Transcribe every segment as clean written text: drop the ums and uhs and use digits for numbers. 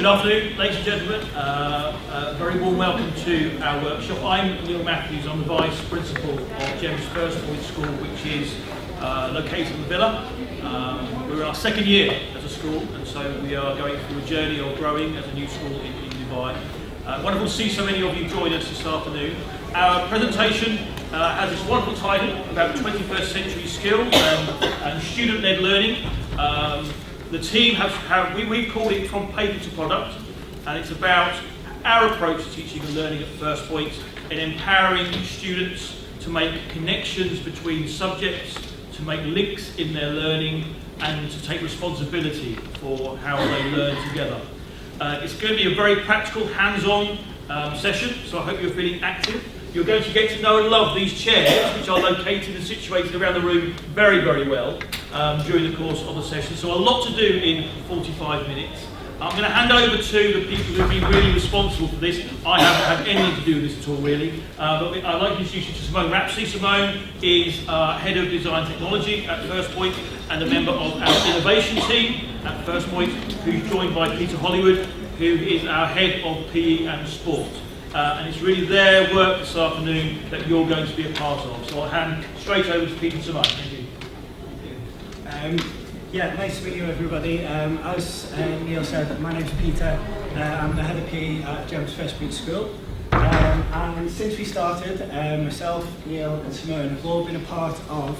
afternoon, ladies and gentlemen. A very warm welcome to our workshop. I'm Neil Matthews. I'm the Vice Principal of Jim's First Point School, which is located in the Villa. We're in our second year as a school, and so we are going through a journey of growing as a new school in Dubai. Wonderful to see so many of you join us this afternoon. Our presentation has this wonderful title about 21st century skills and student-led learning. The team we've called it From Paper to Product, and it's about our approach to teaching and learning at First Point in empowering students to make connections between subjects, to make links in their learning, and to take responsibility for how they learn together. It's going to be a very practical, hands-on session, so I hope you're feeling active. You're going to get to know and love these chairs, which are located and situated around the room very, very well during the course of the session. So a lot to do in 45 minutes. I'm going to hand over to the people who have been really responsible for this. I haven't had anything to do with this at all, really. But I'd like to introduce you to Simone Rapsey. Simone is Head of Design Technology at First Point and a member of our innovation team at First Point, who's joined by Peter Hollywood, who is our Head of PE and Sport. And it's really their work this afternoon that you're going to be a part of. So I'll hand straight over to Peter and Simone. Thank you. Yeah, nice to meet you, everybody. As Neil said, my name's Peter. I'm the head of PE at Jim's First Point School. And since we started, myself, Neil and Simone have all been a part of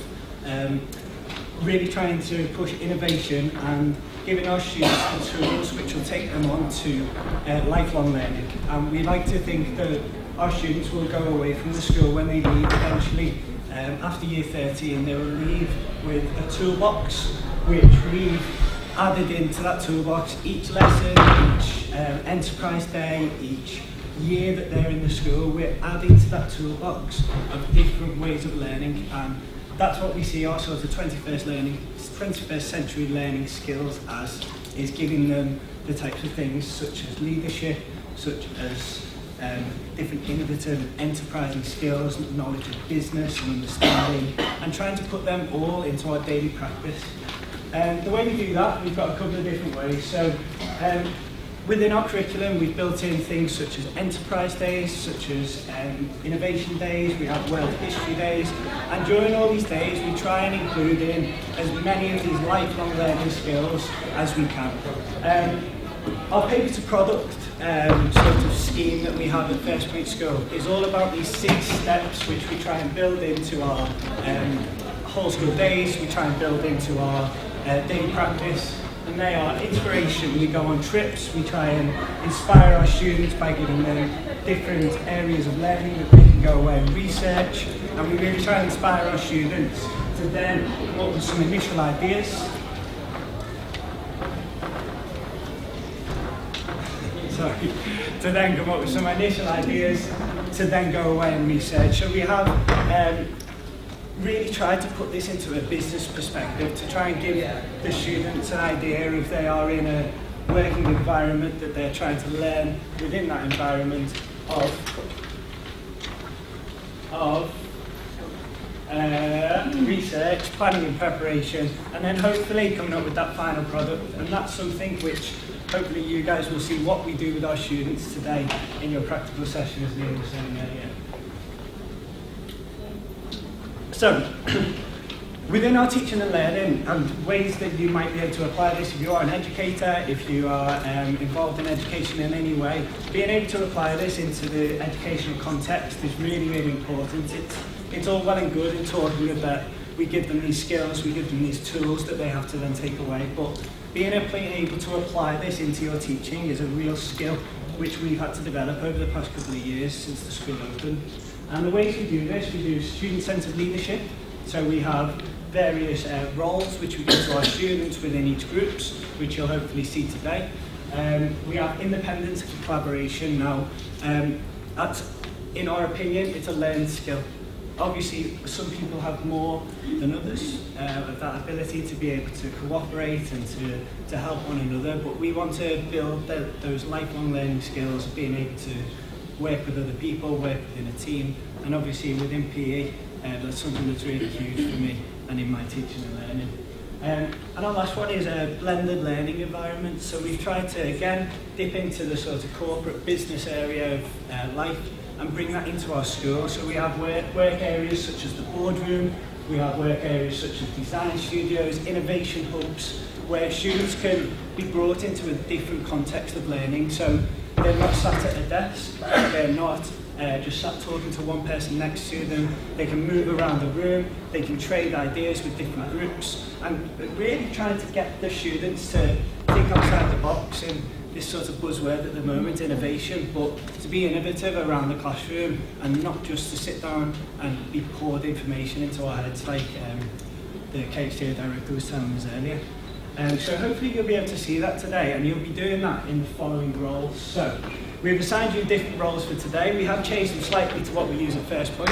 really trying to push innovation and giving our students the tools which will take them on to lifelong learning. And we like to think that our students will go away from the school when they leave eventually after year 30, and they will leave with a toolbox which we've added into that toolbox each lesson, each enterprise day, each year that they're in the school. We're adding to that toolbox of different ways of learning, and that's what we see our sort of 21st century learning skills as, is giving them the types of things such as leadership, such as different innovative and enterprising skills, knowledge of business and understanding, and trying to put them all into our daily practice. The way we do that, we've got a couple of different ways. So within our curriculum, we've built in things such as enterprise days, such as innovation days, we have world history days, and during all these days we try and include in as many of these lifelong learning skills as we can. Our paper to product sort of scheme that we have at First Point School is all about these 6 steps which we try and build into our whole school days, we try and build into our daily practice. And they are inspiration. We go on trips, we try and inspire our students by giving them different areas of learning that they can go away and research, and we really try and inspire our students to then come up with some initial ideas. To then come up with some initial ideas to then go away and research. So we have really tried to put this into a business perspective to try and give the students an idea if they are in a working environment that they're trying to learn within that environment of research, planning and preparation, and then hopefully coming up with that final product. And that's something which hopefully you guys will see what we do with our students today in your practical session, as Neil was saying earlier. So, within our teaching and learning, and ways that you might be able to apply this if you are an educator, if you are involved in education in any way, being able to apply this into the educational context is really, really important. It's all well and good in talking about we give them these skills, we give them these tools that they have to then take away, but being able to apply this into your teaching is a real skill which we've had to develop over the past couple of years since the school opened. And the ways we do this, we do student-centered leadership. So we have various roles which we give to our students within each groups, which you'll hopefully see today. We have independence and collaboration. Now, that's, in our opinion, it's a learned skill. Obviously, some people have more than others of that ability to be able to cooperate and to help one another, but we want to build those lifelong learning skills of being able to work with other people, work within a team, and obviously within PE, that's something that's really huge for me and in my teaching and learning. And our last one is a blended learning environment. So we've tried to, again, dip into the sort of corporate business area of life and bring that into our school. So we have work areas such as the boardroom, we have work areas such as design studios, innovation hubs, where students can be brought into a different context of learning. So they're not sat at a desk, they're not just sat talking to one person next to them. They can move around the room, they can trade ideas with different groups, and really trying to get the students to think outside the box in this sort of buzzword at the moment, innovation, but to be innovative around the classroom and not just to sit down and be poured information into our heads like the KHD director was telling us earlier. So hopefully you'll be able to see that today, and you'll be doing that in the following roles. So we've assigned you different roles for today. We have changed them slightly to what we use at First Point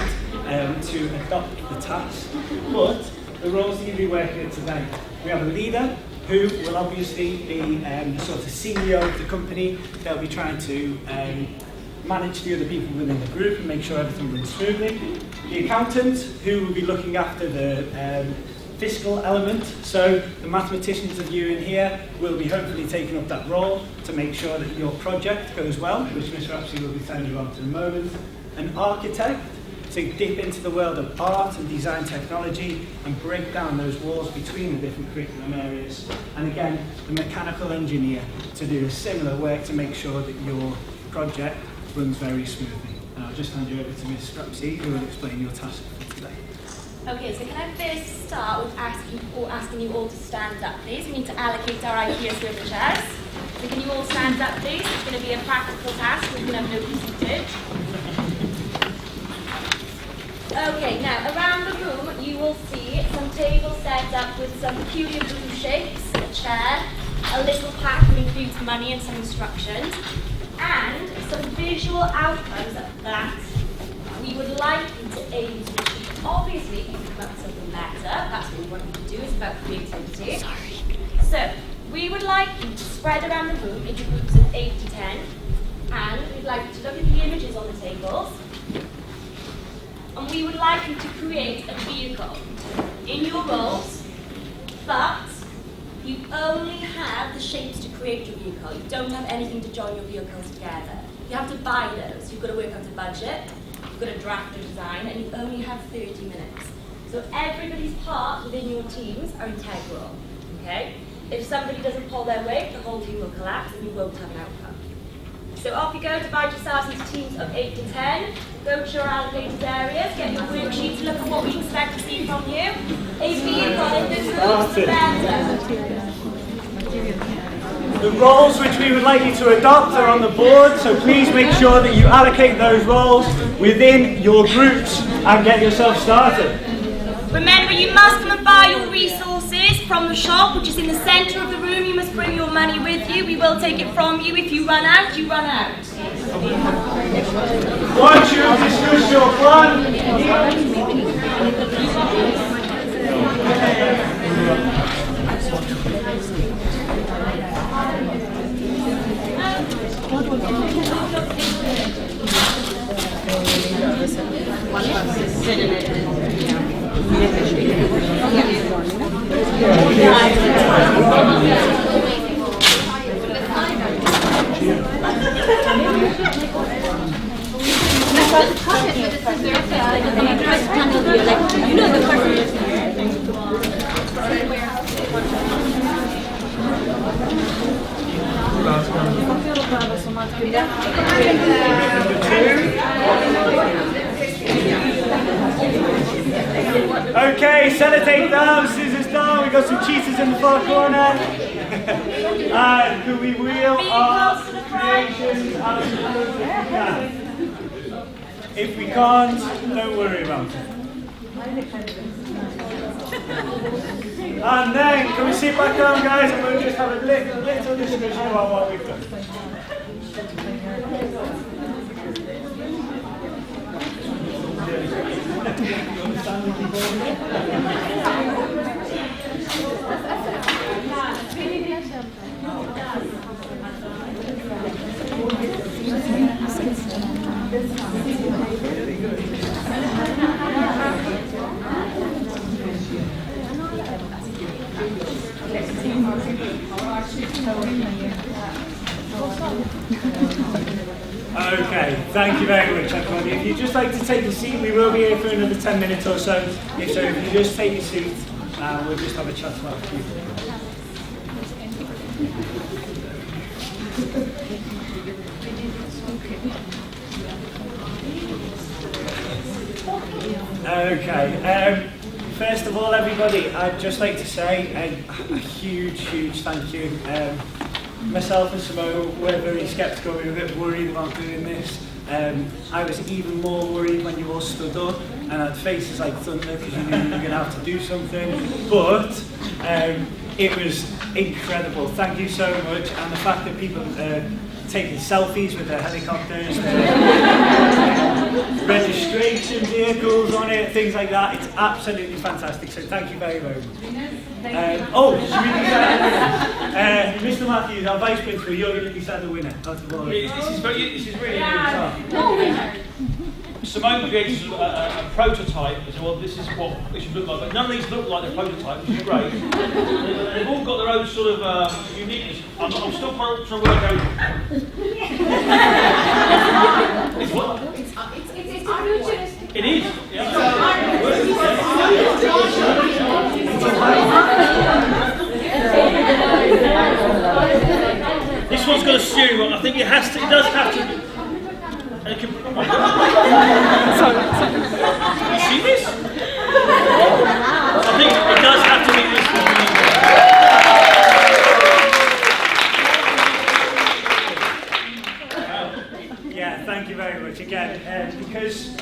to adopt the task, but the roles that you'll be working with today. We have a leader who will obviously be the sort of CEO of the company. They'll be trying to manage the other people within the group and make sure everything runs smoothly. The accountant, who will be looking after the fiscal element. So the mathematicians of you in here will be hopefully taking up that role to make sure that your project goes well, which Mr. Apsley will be telling you about in a moment. An architect, to dip into the world of art and design technology and break down those walls between the different curriculum areas. And again, the mechanical engineer to do a similar work to make sure that your project runs very smoothly. And I'll just hand you over to Ms. Strapsey, who will explain your task for today. Okay, so can I first start with asking you all to stand up, please? We need to allocate our ideas here in the chairs. So can you all stand up, please? It's going to be a practical task. We're going to have no seated. Okay, now around the room you will see some tables set up with some peculiar blue shapes, a chair, a little pack that includes money and some instructions, and some visual outcomes that we would like you to aim to achieve. Obviously, you can come up with something better. That's what we want you to do. It's about creativity. So, we would like you to spread around the room into groups of 8 to 10, and we'd like you to look at the images on the tables. And we would like you to create a vehicle in your roles, but you only have the shapes to create your vehicle. You don't have anything to join your vehicles together. You have to buy those. You've got to work out a budget, you've got to draft a design, and you only have 30 minutes. So everybody's part within your teams are integral, okay? If somebody doesn't pull their weight, the whole team will collapse and you won't have an outcome. So off you go, divide yourselves into teams of 8 to 10, go to your allocated areas, get your worksheets, look at what we expect to see from you. A vehicle in this room, the better. The roles which we would like you to adopt are on the board, so please make sure that you allocate those roles within your groups and get yourself started. Remember, you must come and buy your resources from the shop, which is in the centre of the room. You must bring your money with you. We will take it from you. If you run out, you run out. Once you have discussed your plan, okay, sellotape down, scissors down, we've got some cheaters in the far corner. And who we will are creations out of the if we can't, don't worry about it. And then, can we sit back down, guys, and we'll just have a little discussion about what we've done. Thank you very much, everybody. If you'd just like to take a seat, we will be here for another 10 minutes or so. If so, if you just take your seat, we'll just have a chat about a few things. Okay. First of all, everybody, I'd just like to say a huge thank you. Myself and Simone were very sceptical, we were a bit worried about doing this. I was even more worried when you all stood up and had faces like thunder because you knew you were going to have to do something. But it was incredible. Thank you so much. And the fact that people taking selfies with their helicopters, their registration vehicles on it, things like that, it's absolutely fantastic. So thank you very much. Mr. Matthews, our Vice Principal, you're going to decide the winner. This is really good. Simone created a prototype and said, well, this is what it should look like. But none of these look like the prototype, which is great. They've all got their own sort of uniqueness. I'm still trying to work out. It's what? It's futuristic. It is. This one's got a steering wheel. I think it does have to. You see this? I think it does have to be this one. Yeah, thank you very much again. Because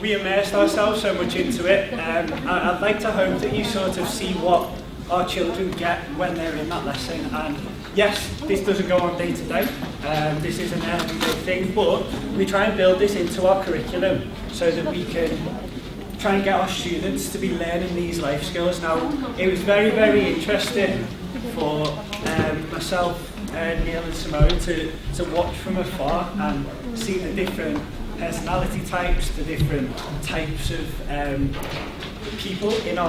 we immersed ourselves so much into it, I'd like to hope that you sort of see what our children get when they're in that lesson. And yes, this doesn't go on day to day. This is an everyday thing, but we try and build this into our curriculum so that we can try and get our students to be learning these life skills. Now, it was very interesting for myself, Neil and Simone to watch from afar and see the different personality types, the different types of people in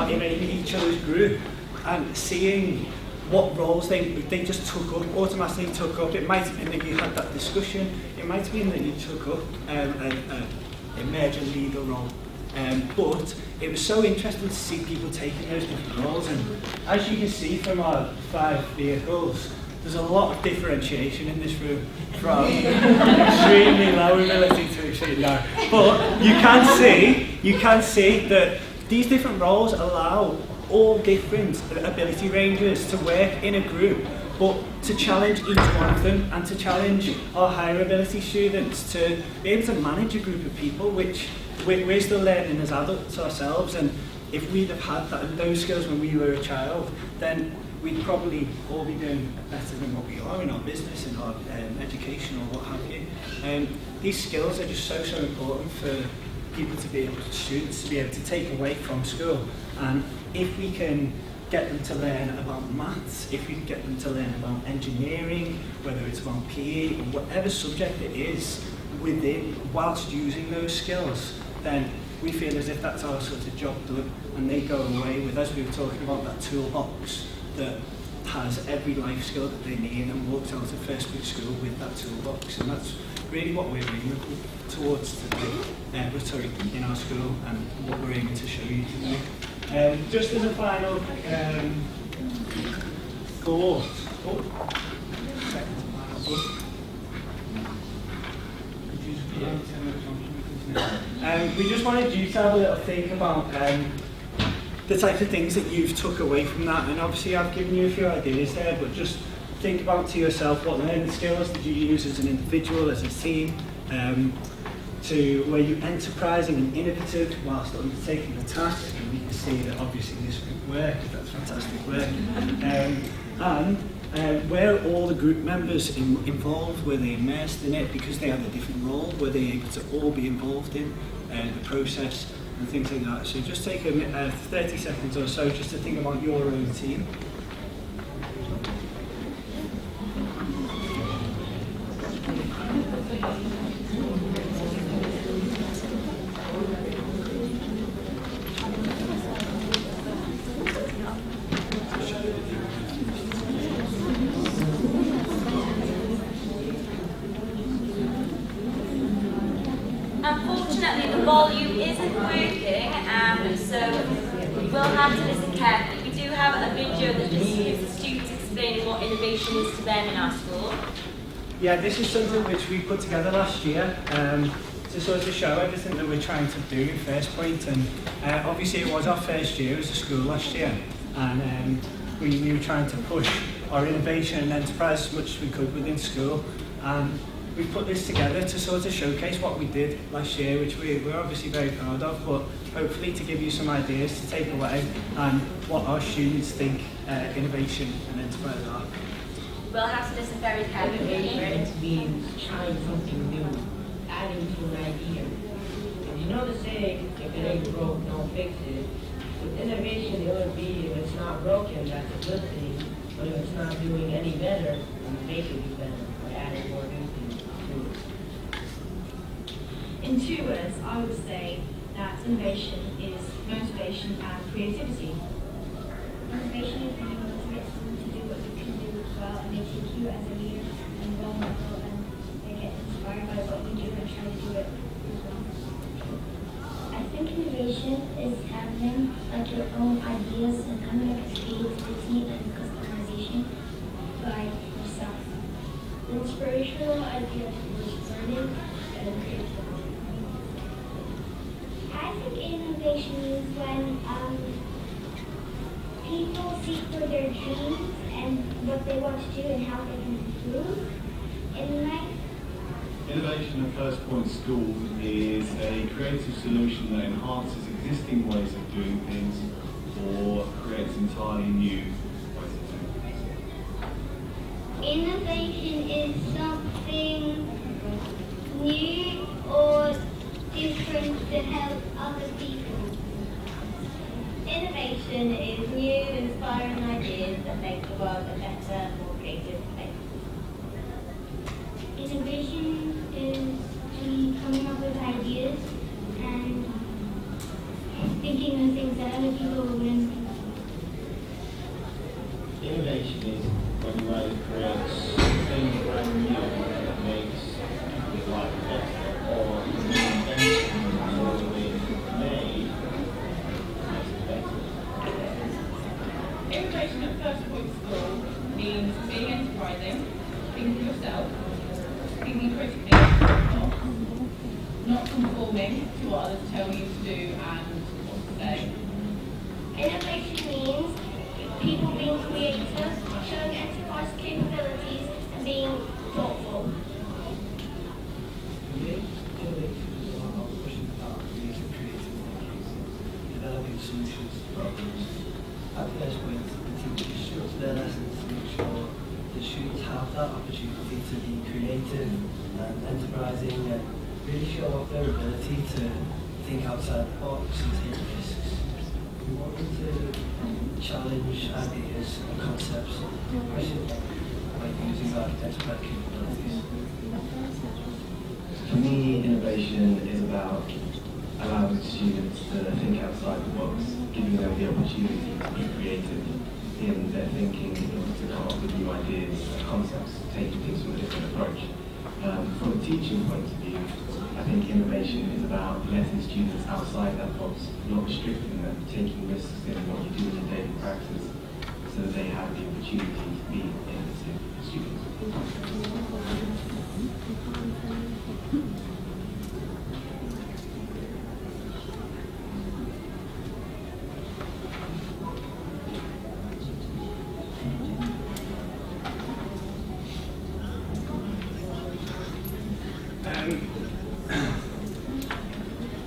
each other's group, and seeing what roles they just automatically took up. It might have been that you had that discussion, it might have been that you took up a major leader role. But it was so interesting to see people taking those different roles, and as you can see from our 5 vehicles, there's a lot of differentiation in this room, from extremely low ability to extremely low. But you can see that these different roles allow all different ability ranges to work in a group, but to challenge each one of them and to challenge our higher ability students to be able to manage a group of people, which we're still learning as adults ourselves. And if we'd have had those skills when we were a child, then we'd probably all be doing better than what we are in our business, in our education or what have you. These skills are just so important for people to be able, students to be able to take away from school. And if we can get them to learn about maths, if we can get them to learn about engineering, whether it's about PE or whatever subject it is within, whilst using those skills, then we feel as if that's our sort of job done, and they go away with, as we were talking about, that toolbox that has every life skill that they need, and walks out of first week school with that toolbox. And that's really what we're aiming towards today, in our school, and what we're aiming to show you today. Just as a final thought, we just wanted you to have a little think about the types of things that you've took away from that. And obviously I've given you a few ideas there, but just think about to yourself, what learning skills did you use as an individual, as a team, to were you enterprising and innovative whilst undertaking the task? And we can see that obviously this would work, that's fantastic work. And were all the group members involved? Were they immersed in it because they had a different role? Were they able to all be involved in the process and things like that? So just take 30 seconds or so just to think about your own team. So we'll have to listen carefully. We do have a video that just gives the students explaining what innovation is to them in our school. Yeah, this is something which we put together last year to sort of show everything that we're trying to do in First Point. And obviously it was our first year as a school last year, and we were trying to push our innovation and enterprise as much as we could within school. And we put this together to sort of showcase what we did last year, which we're obviously very proud of, but hopefully to give you some ideas to take away and what our students think innovation and enterprise are. We'll have to listen very carefully. Innovation means trying something new, adding to an idea. And you know the saying, if it ain't broke, don't fix it. With innovation, it would be if it's not broken, that's a good thing. But if it's not doing any better, then make it do better by adding more new things to it. In 2 words, I would say that innovation is motivation and creativity. Motivation is when you motivate someone to do what you can do well, and they take you as a leader and role model, and they get inspired by what you do and try to do it as well. I think innovation is having like your own ideas and coming up with creativity and customization by yourself. The inspirational idea was learning and creativity. I think innovation is when people seek for their dreams and what they want to do and how they can improve in life. Innovation at First Point School is a creative solution that enhances existing ways of doing things or creates entirely new ways of doing things. Innovation is something new or different to help other people. Innovation is new, inspiring ideas that make the world a better, more creative place. Innovation is coming up with ideas and thinking of things that other people wouldn't think of. Innovation is when you either create something brand new that makes people's life better, or an invention that's already made makes it better. Innovation at First Point School means being enterprising, thinking for yourself, thinking critically, not conforming to what others tell you to do and what to say. Innovation means people being creative, showing enterprise capabilities, and being thoughtful. Pushing the boundaries of creative thinking, developing solutions to problems. At First Point, the teachers structure their lessons to make sure the students have that opportunity to be creative and enterprising and really show off their ability to think outside the box and take risks. We want them to challenge ideas and concepts by using our enterprise capabilities. For me, innovation is about allowing students to think outside the box, giving them the opportunity to be creative in their thinking, to come up with new ideas, concepts, taking things from a different approach. From a teaching point of view, I think innovation is about letting students outside that box, not restricting them, taking risks in what you do in your daily practice, so that they have the opportunity to be innovative students.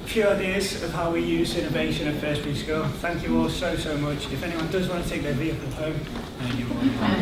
A few ideas of how we use innovation at First Point School. Thank you all so much. If anyone does want to take their vehicle home, you're welcome.